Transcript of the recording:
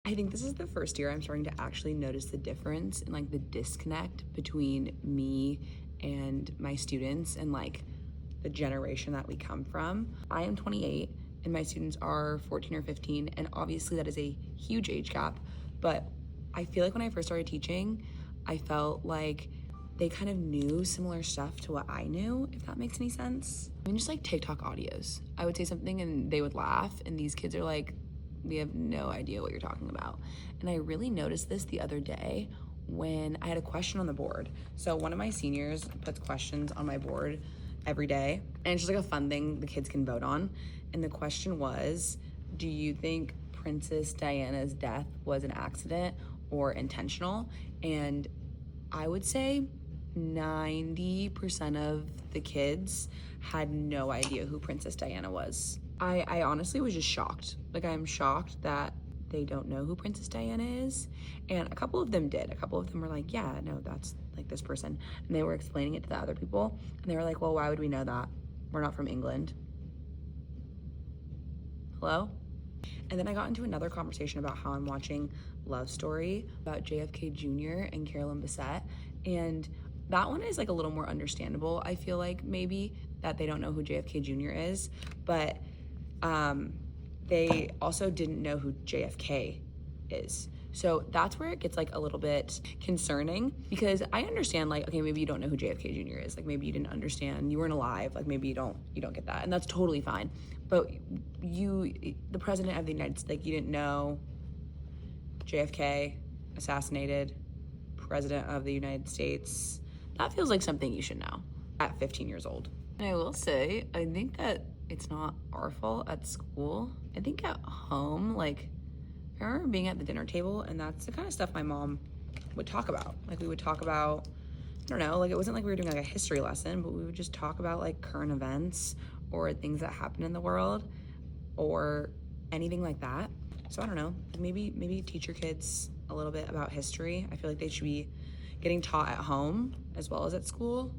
I think this is the first year I'm starting to actually notice the difference and like the disconnect between me and my students and like the generation that we come from. I am 28 and my students are 14 or 15, and obviously that is a huge age gap, but I feel like when I first started teaching, I felt like they kind of knew similar stuff to what I knew, if that makes any sense. I mean, just like TikTok audios. I would say something and they would laugh, and these kids are like, we have no idea what you're talking about. And I really noticed this the other day when I had a question on the board. So one of my seniors puts questions on my board every day, and it's just like a fun thing the kids can vote on. And the question was, do you think Princess Diana's death was an accident or intentional? And I would say 90% of the kids had no idea who Princess Diana was. I honestly was just shocked. Like, I'm shocked that they don't know who Princess Diana is. And a couple of them did. A couple of them were like, yeah, no, that's like this person. And they were explaining it to the other people. And they were like, well, why would we know that? We're not from England. Hello? And then I got into another conversation about how I'm watching Love Story about JFK Jr. and Carolyn Bessette. And that one is like a little more understandable. I feel like maybe that they don't know who JFK Jr. is, but they also didn't know who JFK is. So that's where it gets like a little bit concerning, because I understand like, okay, maybe you don't know who JFK Jr. is. Like maybe you didn't understand, you weren't alive. Like maybe you don't get that. And that's totally fine. But the president of the United States, like you didn't know JFK assassinated, president of the United States. That feels like something you should know at 15 years old. And I will say, I think that it's not our fault at school. I think at home, like, I remember being at the dinner table, and that's the kind of stuff my mom would talk about. Like, we would talk about, I don't know, like, it wasn't like we were doing like a history lesson, but we would just talk about like current events or things that happen in the world or anything like that. So I don't know, maybe teach your kids a little bit about history. I feel like they should be getting taught at home as well as at school.